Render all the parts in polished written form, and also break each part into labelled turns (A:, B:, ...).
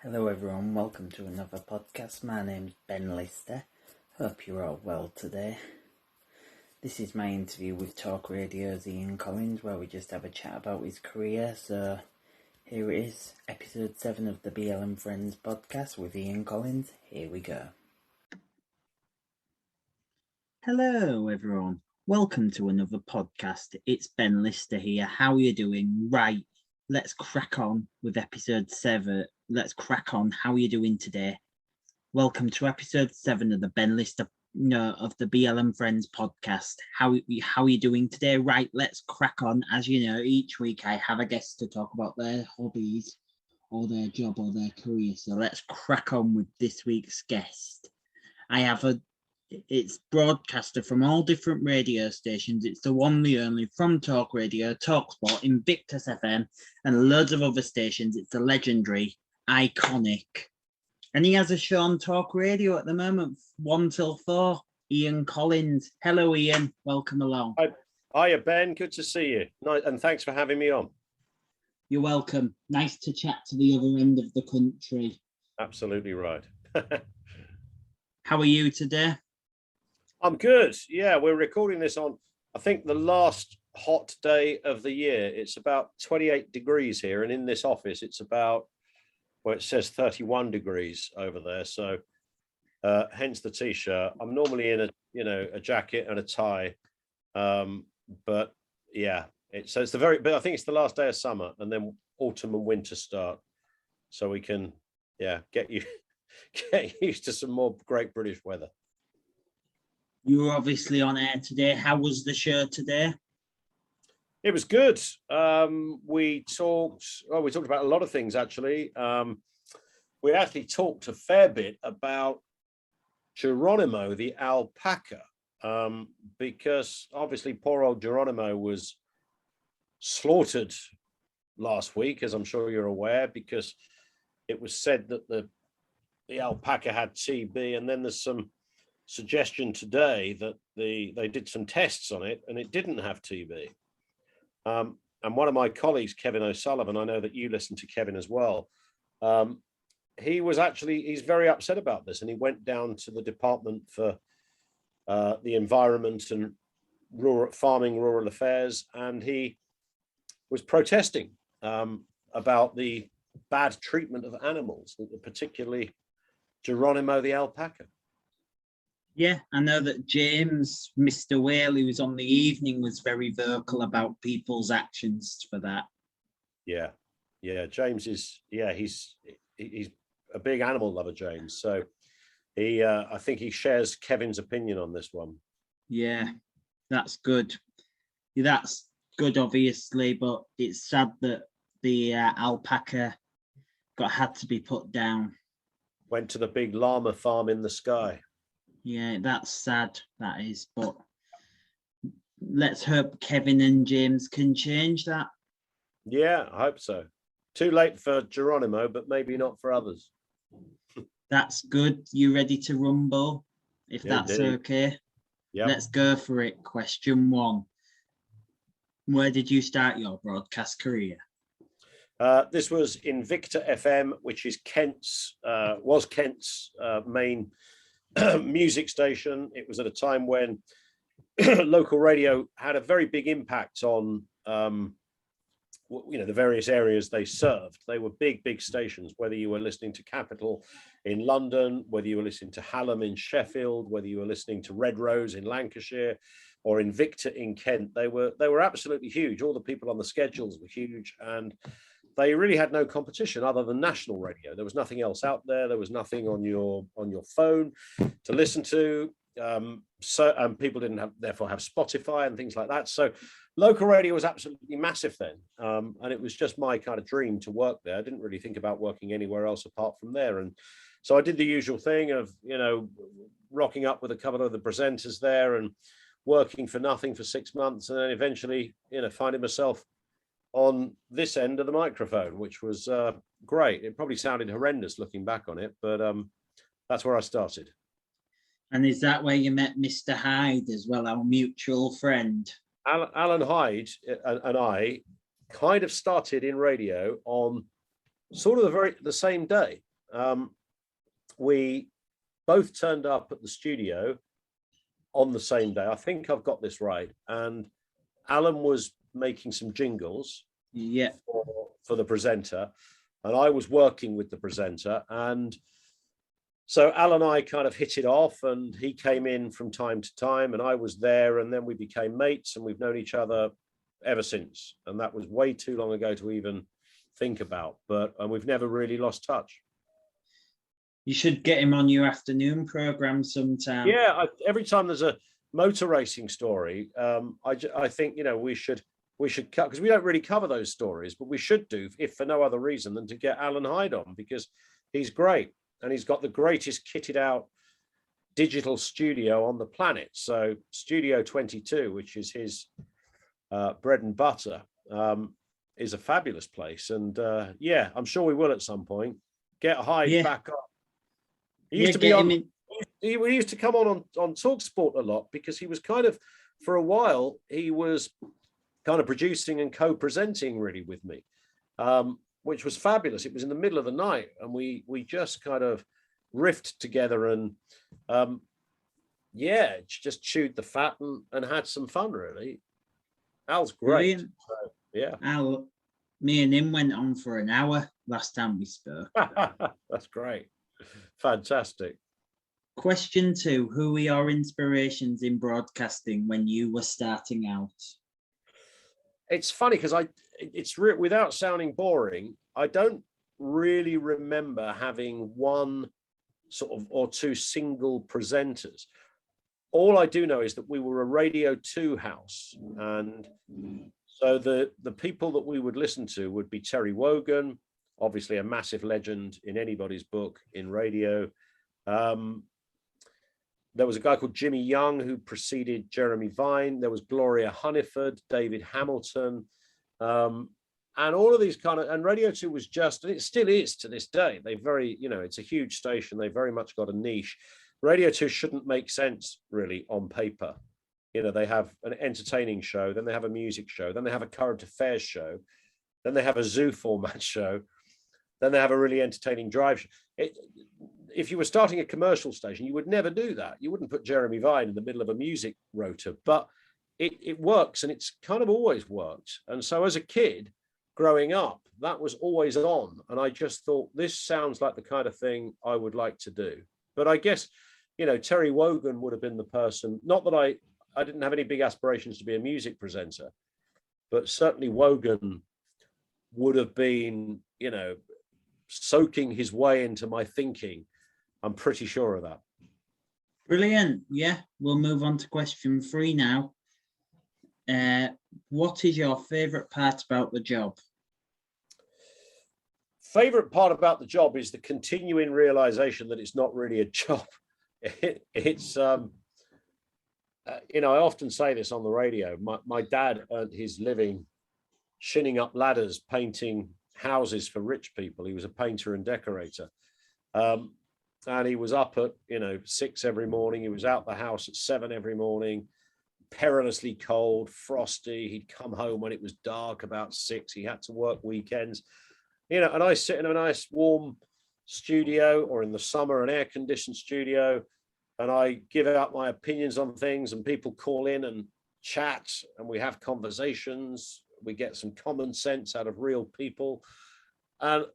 A: Hello everyone, welcome to another podcast. My name's Ben Lister. Hope you're all well today. This is my interview with Talk Radio's Ian Collins, where we just have a chat about his career. So here it is, episode 7 of the BL and Friends podcast with Ian Collins. Here we go. Hello everyone, welcome to another podcast. It's Ben Lister here. How are you doing? Right, let's crack on with episode 7. Let's crack on. How are you doing today? Welcome to episode 7 of the Ben Lister of the BL and Friends podcast. How are you doing today? Right, let's crack on. As you know, each week I have a guest to talk about their hobbies or their job or their career. So let's crack on with this week's guest. It's broadcaster from all different radio stations. It's the one, the only, from Talk Radio, TalkSport, Invictus FM, and loads of other stations. It's the legendary, iconic, and he has a show on Talk Radio at the moment, 1 till 4. Ian Collins. Hello, Ian. Welcome along.
B: Hiya, Ben. Good to see you. And thanks for having me on.
A: You're welcome. Nice to chat to the other end of the country.
B: Absolutely right.
A: How are you today?
B: I'm good. Yeah, we're recording this on, I think, the last hot day of the year. It's about 28 degrees here, and in this office, it's about, well, it says 31 degrees over there. So hence the t-shirt. I'm normally in a jacket and a tie. But yeah, but I think it's the last day of summer, and then autumn and winter start. So we can, get used to some more great British weather.
A: You were obviously on air today. How was the show today?
B: It was good. We talked about a lot of things, actually. We actually talked a fair bit about Geronimo, the alpaca, because obviously poor old Geronimo was slaughtered last week, as I'm sure you're aware, because it was said that the alpaca had TB, and then there's some suggestion today that they did some tests on it and it didn't have TB. And one of my colleagues, Kevin O'Sullivan, I know that you listen to Kevin as well. He's very upset about this, and he went down to the Department for the Environment and Rural Affairs, and he was protesting about the bad treatment of animals, particularly Geronimo the alpaca.
A: Yeah, I know that James, Mr. Whale, who was on the evening, was very vocal about people's actions for that.
B: Yeah, James is, he's a big animal lover, James. So I think he shares Kevin's opinion on this one.
A: Yeah, that's good. That's good, obviously, but it's sad that the alpaca had to be put down.
B: Went to the big llama farm in the sky.
A: Yeah, that's sad, that is, but let's hope Kevin and James can change that.
B: Yeah, I hope so. Too late for Geronimo, but maybe not for others.
A: That's good. You ready to rumble? If that's
B: indeed.
A: Okay.
B: Yeah.
A: Let's go for it. Question 1. Where did you start your broadcast career?
B: This was Invicta FM, which is Kent's main music station. It was at a time when local radio had a very big impact on the various areas they served. They were big stations, whether you were listening to Capital in London, whether you were listening to Hallam in Sheffield, whether you were listening to Red Rose in Lancashire or Invicta in Kent. They were absolutely huge. All the people on the schedules were huge, and they really had no competition other than national radio. There was nothing else out there. There was nothing on your phone to listen to. So people didn't therefore have Spotify and things like that. So local radio was absolutely massive then. And it was just my kind of dream to work there. I didn't really think about working anywhere else apart from there. And so I did the usual thing of, rocking up with a couple of the presenters there and working for nothing for 6 months. And then eventually, finding myself on this end of the microphone, which was great. It probably sounded horrendous looking back on it, but that's where I started.
A: And is that where you met Mr. Hyde as well, our mutual friend?
B: Alan Hyde and I kind of started in radio on sort of the same day. we both turned up at the studio on the same day. I think I've got this right. And Alan was making some jingles for the presenter, and I was working with the presenter. And so Alan and I kind of hit it off, and he came in from time to time, and I was there, and then we became mates, and we've known each other ever since. And that was way too long ago to even think about, and we've never really lost touch.
A: You should get him on your afternoon program sometime.
B: Yeah, every time there's a motor racing story, I think, you know, we should cut, because we don't really cover those stories, but we should do, if for no other reason than to get Alan Hyde on, because he's great and he's got the greatest kitted out digital studio on the planet. So Studio 22, which is his bread and butter, is a fabulous place. And yeah, I'm sure we will at some point get Hyde back up. He used to be on. He used to come on TalkSport a lot, because he was kind of, for a while, he was kind of producing and co-presenting really with me, which was fabulous. It was in the middle of the night, and we just kind of riffed together, and yeah, just chewed the fat and had some fun really. Al's great. So, yeah.
A: Al, me and him went on for an hour last time we spoke.
B: That's great. Fantastic.
A: Question 2, who were your inspirations in broadcasting when you were starting out?
B: It's funny because without sounding boring, I don't really remember having one sort of or two single presenters. All I do know is that we were a Radio 2 house, and so the people that we would listen to would be Terry Wogan, obviously a massive legend in anybody's book in radio. There was a guy called Jimmy Young who preceded Jeremy Vine. There was Gloria Hunniford, David Hamilton, and all of these and Radio 2 was just, and it still is to this day. They it's a huge station. They very much got a niche. Radio 2 shouldn't make sense really on paper. You know, they have an entertaining show, then they have a music show, then they have a current affairs show, then they have a zoo format show, then they have a really entertaining drive show. If you were starting a commercial station, you would never do that. You wouldn't put Jeremy Vine in the middle of a music rota, but it works, and it's kind of always worked. And so as a kid growing up, that was always on. And I just thought, this sounds like the kind of thing I would like to do. But I guess, you know, Terry Wogan would have been the person, not that I didn't have any big aspirations to be a music presenter, but certainly Wogan would have been, you know, soaking his way into my thinking. I'm pretty sure of that.
A: Brilliant. Yeah, we'll move on to question 3 now. What is your favourite part about the job?
B: Favourite part about the job is the continuing realization that it's not really a job. It's you know, I often say this on the radio. My dad earned his living shinning up ladders, painting houses for rich people. He was a painter and decorator. And he was up at, 6 every morning. He was out the house at 7 every morning, perilously cold, frosty. He'd come home when it was dark, about 6. He had to work weekends, and I sit in a nice warm studio, or in the summer, an air-conditioned studio, and I give out my opinions on things, and people call in and chat, and we have conversations. We get some common sense out of real people. And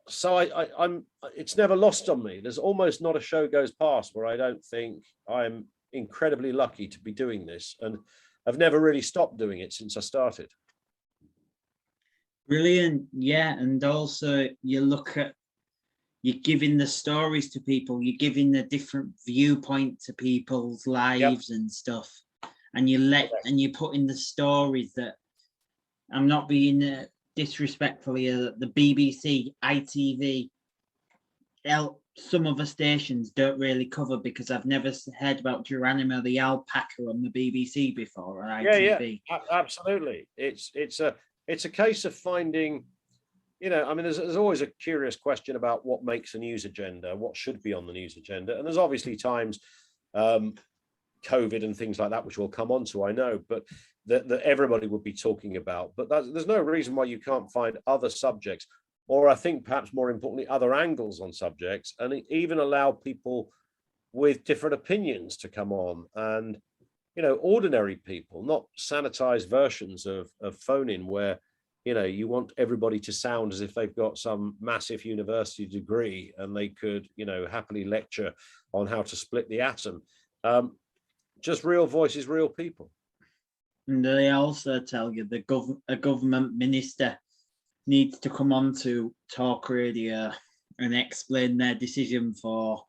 B: so I'm it's never lost on me. There's almost not a show goes past where I don't think I'm incredibly lucky to be doing this, and I've never really stopped doing it since I started.
A: Brilliant. Yeah, and also you're giving the stories to people, you're giving the different viewpoint to people's lives and stuff, and you put in the stories that, I'm not being disrespectfully, the BBC, ITV, some other stations don't really cover, because I've never heard about Geronimo the alpaca on the BBC before, or ITV.
B: Yeah, absolutely. It's a case of finding, there's always a curious question about what makes a news agenda, what should be on the news agenda, and there's obviously times, COVID and things like that, which we'll come on to, I know, but that everybody would be talking about. But there's no reason why you can't find other subjects. or I think perhaps more importantly, other angles on subjects, and even allow people with different opinions to come on, and ordinary people, not sanitized versions of phone-in where you want everybody to sound as if they've got some massive university degree and they could happily lecture on how to split the atom. Just real voices, real people.
A: And they also tell you a government minister needs to come on to talk radio and explain their decision for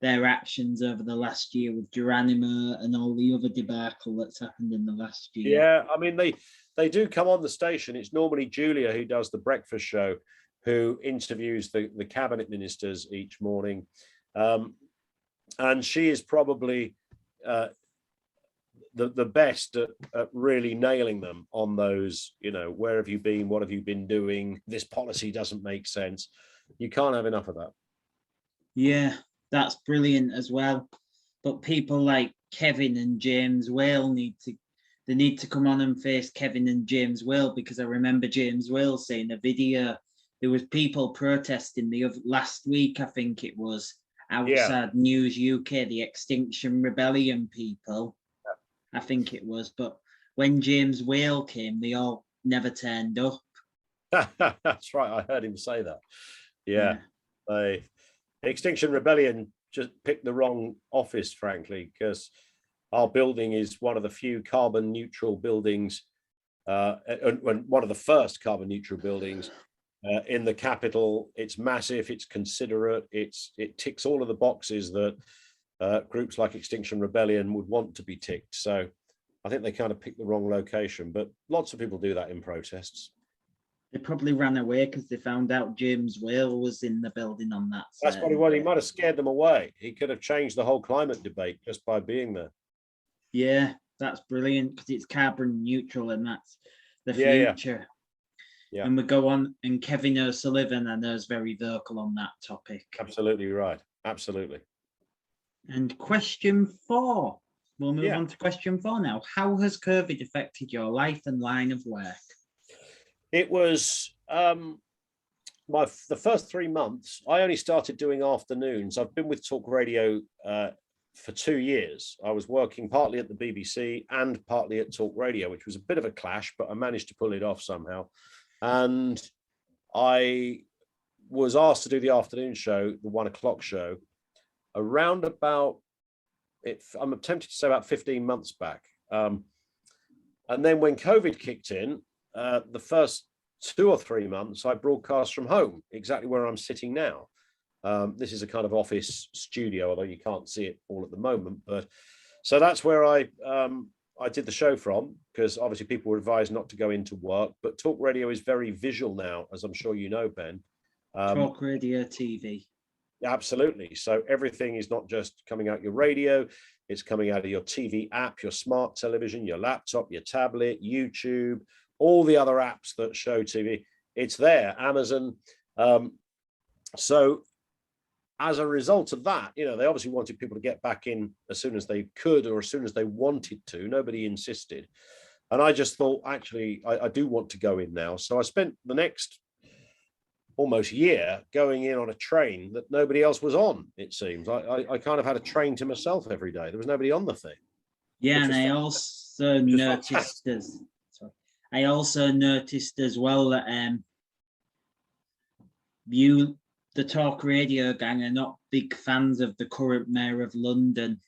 A: their actions over the last year with Geronimo and all the other debacle that's happened in the last year.
B: Yeah, I mean, they do come on the station. It's normally Julia who does the breakfast show, who interviews the cabinet ministers each morning. And she is probably the best at really nailing them on those, where have you been? What have you been doing? This policy doesn't make sense. You can't have enough of that.
A: Yeah, that's brilliant as well. But people like Kevin and James Whale need to come on and face Kevin and James Whale, because I remember James Whale saying a video, there was people protesting last week, I think it was, outside News UK, the Extinction Rebellion people. I think it was, but when James Whale came, they all never turned up.
B: That's right. I heard him say that. Yeah. The Extinction Rebellion just picked the wrong office, frankly, because our building is one of the few carbon neutral buildings, and one of the first carbon neutral buildings in the capital. It's massive, it's considerate, it ticks all of the boxes that groups like Extinction Rebellion would want to be ticked. So I think they kind of picked the wrong location, but lots of people do that in protests.
A: They probably ran away because they found out James Whale was in the building on that.
B: That's probably why he might have scared them away. He could have changed the whole climate debate just by being there.
A: Yeah, that's brilliant, because it's carbon neutral and that's the future. Yeah. And we go on, and Kevin O'Sullivan, I know, is very vocal on that topic.
B: Absolutely right. Absolutely.
A: And question 4. We'll move on to question 4 now. How has COVID affected your life and line of work?
B: It was the first 3 months. I only started doing afternoons. I've been with Talk Radio for 2 years. I was working partly at the BBC and partly at Talk Radio, which was a bit of a clash, but I managed to pull it off somehow. And I was asked to do the afternoon show, the 1 o'clock show, around about, I'm tempted to say about 15 months back. And then when COVID kicked in, the first 2 or 3 months, I broadcast from home, exactly where I'm sitting now. This is a kind of office studio, although you can't see it all at the moment. But so that's where I did the show from, because obviously people were advised not to go into work. But Talk Radio is very visual now, as I'm sure you know, Ben.
A: Talk Radio TV.
B: Absolutely. So everything is not just coming out your radio, it's coming out of your TV app, your smart television, your laptop, your tablet, YouTube, all the other apps that show TV. It's there, Amazon. So as a result of that, they obviously wanted people to get back in as soon as they could, or as soon as they wanted to. Nobody insisted. And I just thought, actually, I do want to go in now. So I spent the next almost year going in on a train that nobody else was on, it seems. I kind of had a train to myself every day. There was nobody on the thing.
A: Yeah, and I also noticed as well that the Talk Radio gang, are not big fans of the current mayor of London.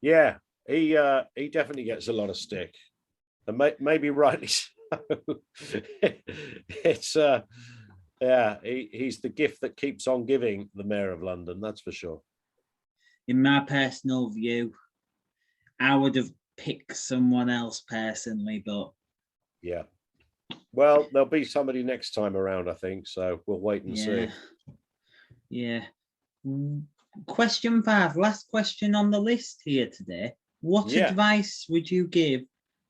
B: Yeah, he definitely gets a lot of stick, and maybe rightly so. It's he's the gift that keeps on giving, the mayor of London, that's for sure.
A: In my personal view, I would have picked someone else personally, but
B: yeah. Well, there'll be somebody next time around, I think, so we'll wait and see.
A: Yeah. Question 5, last question on the list here today. What advice would you give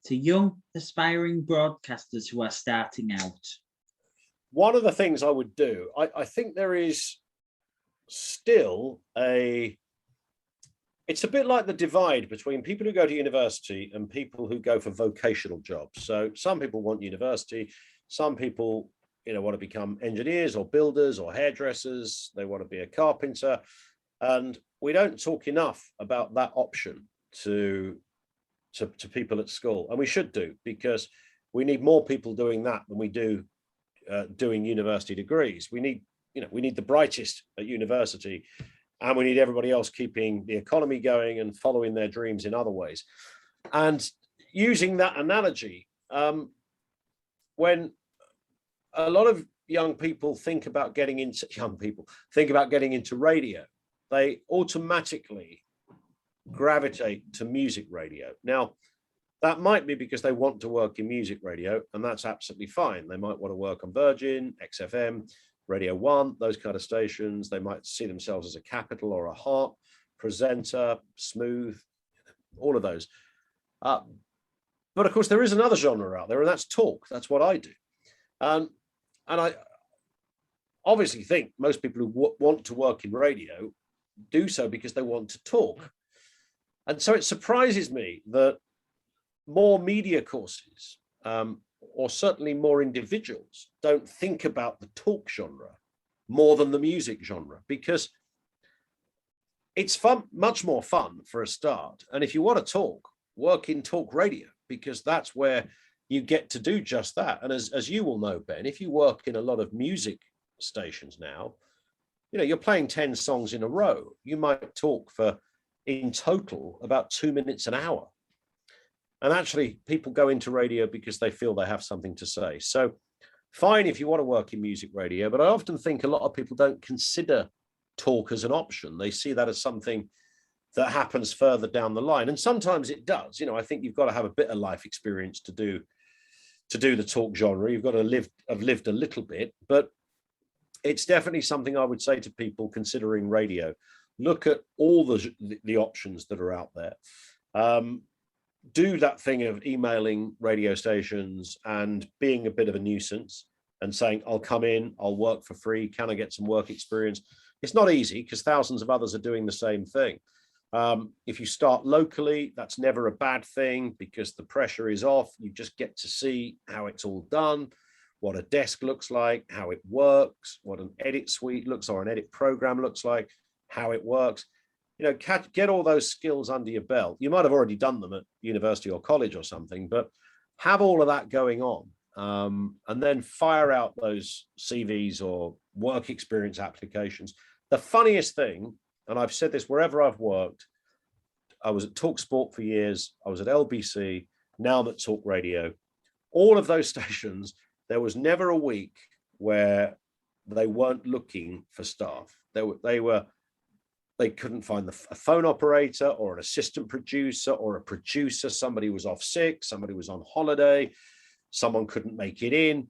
A: to young aspiring broadcasters who are starting out?
B: One of the things I would do, I think there is still it's a bit like the divide between people who go to university and people who go for vocational jobs. So some people want university, some people want to become engineers or builders or hairdressers. They want to be a carpenter. And we don't talk enough about that option to people at school. And we should do, because we need more people doing that than we do doing university degrees. We need the brightest at university, and we need everybody else keeping the economy going and following their dreams in other ways. And using that analogy, when a lot of young people think about getting into radio, they automatically gravitate to music radio. Now, that might be because they want to work in music radio, and that's absolutely fine. They might want to work on Virgin, XFM, Radio 1, those kind of stations. They might see themselves as a Capital or a Heart presenter, Smooth, all of those. But of course, there is another genre out there, and that's talk. That's what I do. And I obviously think most people who want to work in radio do so because they want to talk. And so it surprises me that more media courses, or certainly more individuals, don't think about the talk genre more than the music genre, because it's fun, much more fun for a start. And if you want to talk, work in talk radio, because that's where you get to do just that. And as you will know, Ben, if you work in a lot of music stations now, you're playing 10 songs in a row. You might talk for, in total, about 2 minutes an hour. And actually, people go into radio because they feel they have something to say. So fine if you want to work in music radio, but I often think a lot of people don't consider talk as an option. They see that as something that happens further down the line. And sometimes it does. I think you've got to have a bit of life experience to do the talk genre. You've got to have lived a little bit, but it's definitely something I would say to people considering radio. Look at all the options that are out there. Do that thing of emailing radio stations and being a bit of a nuisance and saying, I'll come in, I'll work for free. Can I get some work experience? It's not easy because thousands of others are doing the same thing. If you start locally, that's never a bad thing because the pressure is off. You just get to see how it's all done, what a desk looks like, how it works, what an edit suite looks or an edit program looks like, how it works. Get all those skills under your belt. You might have already done them at university or college or something, but have all of that going on, and then fire out those CVs or work experience applications. The funniest thing, and I've said this wherever I've worked, I was at TalkSport for years, I was at LBC, now I'm at Talk Radio. All of those stations, there was never a week where they weren't looking for staff. They couldn't find a phone operator or an assistant producer or a producer. Somebody was off sick, somebody was on holiday, someone couldn't make it in.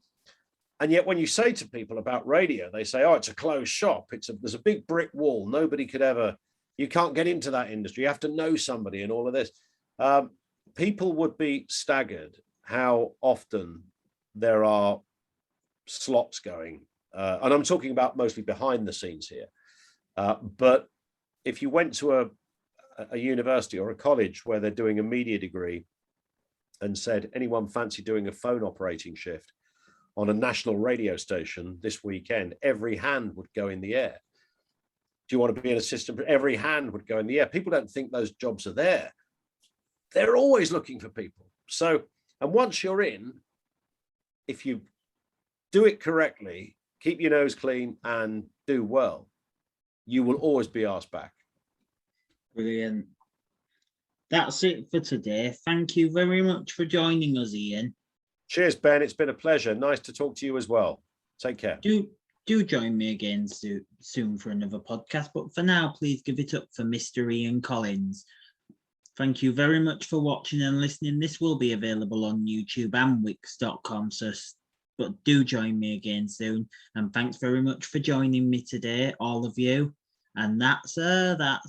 B: And yet when you say to people about radio, they say, oh, it's a closed shop. There's a big brick wall. Nobody could ever, you can't get into that industry. You have to know somebody and all of this. People would be staggered how often there are slots going. And I'm talking about mostly behind the scenes here. But if you went to a university or a college where they're doing a media degree and said, anyone fancy doing a phone operating shift on a national radio station this weekend, every hand would go in the air. Do you want to be an assistant? Every hand would go in the air. People don't think those jobs are there. They're always looking for people. So, and once you're in, if you do it correctly, keep your nose clean and do well, you will always be asked back.
A: Brilliant. That's it for today. Thank you very much for joining us, Ian.
B: Cheers, Ben. It's been a pleasure. Nice to talk to you as well. Take care.
A: Do join me again soon for another podcast. But for now, please give it up for Mr. Ian Collins. Thank you very much for watching and listening. This will be available on YouTube and Wix.com. But do join me again soon. And thanks very much for joining me today, all of you. And that's a wrap.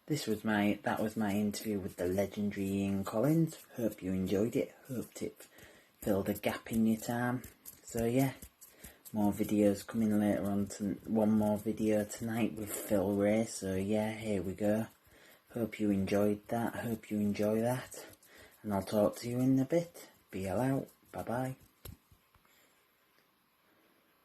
A: That was my interview with the legendary Ian Collins. Hope you enjoyed it. Hoped it filled a gap in your time. So yeah, more videos coming later on. One more video tonight with Phil Ray. So yeah, here we go. Hope you enjoyed that. Hope you enjoy that. And I'll talk to you in a bit. BL out. Bye bye.